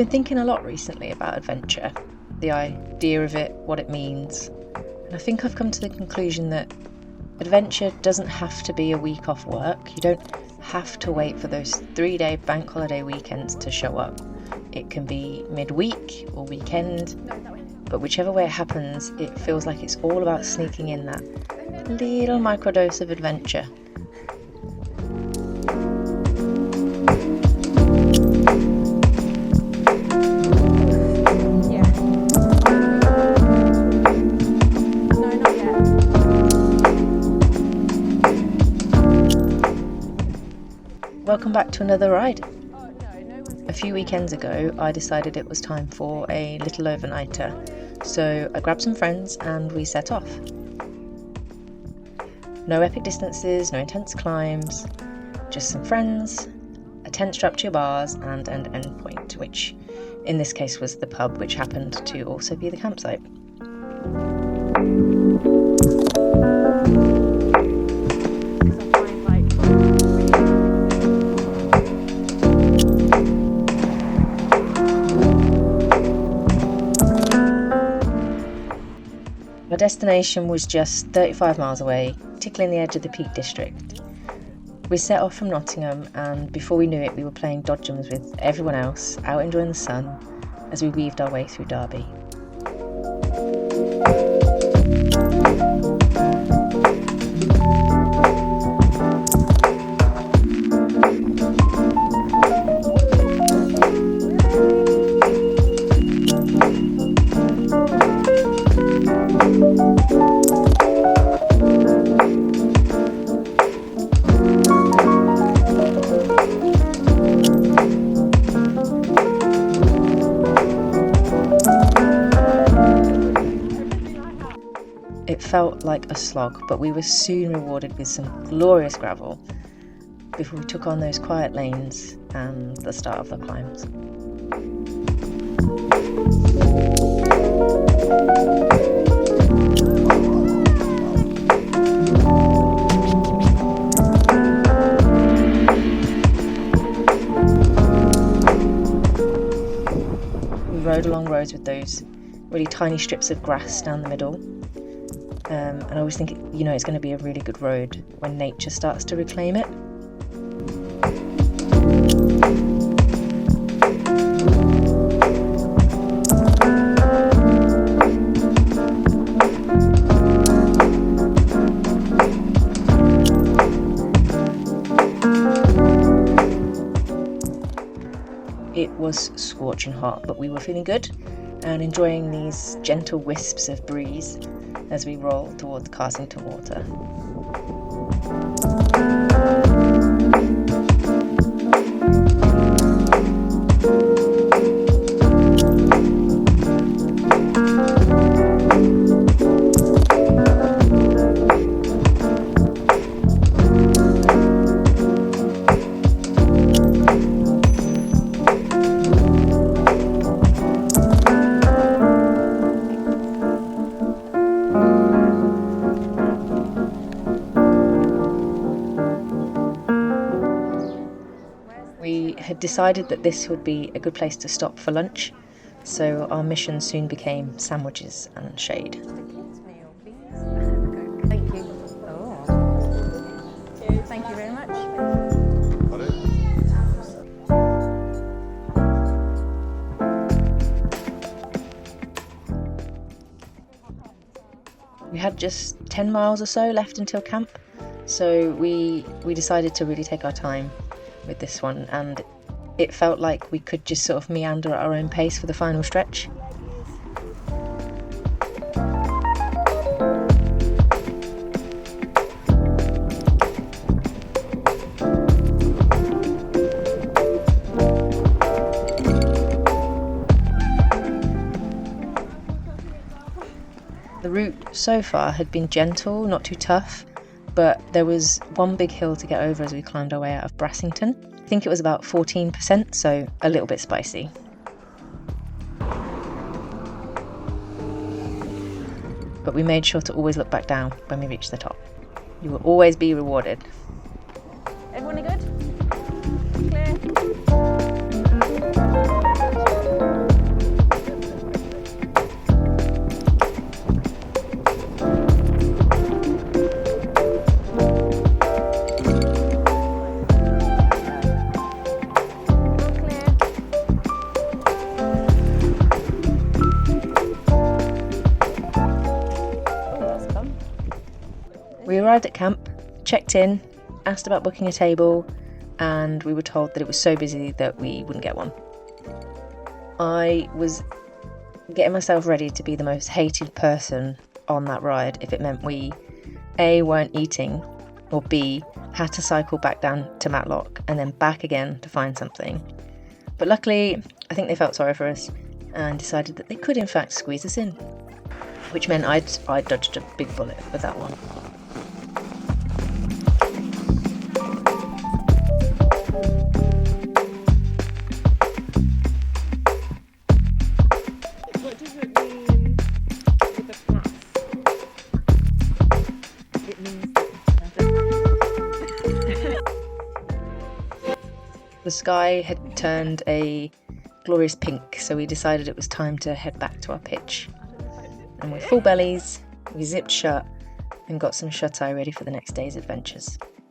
been thinking a lot recently about adventure, the idea of it, what it means, and I think I've come to the conclusion that adventure doesn't have to be a week off work. You don't have to wait for those 3-day bank holiday weekends to show up. It can be midweek or weekend, but whichever way it happens, it feels like it's all about sneaking in that little microdose of adventure. Welcome back to another ride. A few weekends ago, I decided it was time for a little overnighter, so I grabbed some friends and we set off. No epic distances, no intense climbs, just some friends, a tent strapped to your bars, and an endpoint, which in this case was the pub, which happened to also be the campsite. Our destination was just 35 miles away, tickling the edge of the Peak District. We set off from Nottingham, and before we knew it, we were playing dodgems with everyone else, out enjoying the sun as we weaved our way through Derby. It felt like a slog, but we were soon rewarded with some glorious gravel before we took on those quiet lanes and the start of the climbs. We rode along roads with those really tiny strips of grass down the middle. And I always think, it's going to be a really good road when nature starts to reclaim it. It was scorching hot, but we were feeling good and enjoying these gentle wisps of breeze as we rolled towards Carsington Water. We had decided that this would be a good place to stop for lunch, so our mission soon became sandwiches and shade. Thank you. Oh. Thank you very much. We had just 10 miles or so left until camp, so we decided to really take our time with this one, and it felt like we could just sort of meander at our own pace for the final stretch. The route so far had been gentle, not too tough, but there was one big hill to get over as we climbed our way out of Brassington. I think it was about 14%, so a little bit spicy. But we made sure to always look back down when we reached the top. You will always be rewarded. Everyone good? Clear? We arrived at camp, checked in, asked about booking a table, and we were told that it was so busy that we wouldn't get one. I was getting myself ready to be the most hated person on that ride if it meant we A, weren't eating, or B, had to cycle back down to Matlock and then back again to find something. But luckily, I think they felt sorry for us and decided that they could in fact squeeze us in, which meant I dodged a big bullet with that one. What does it mean with a plus? It means The sky had turned a glorious pink, so we decided it was time to head back to our pitch. And with full bellies, we zipped shut and got some shut-eye ready for the next day's adventures.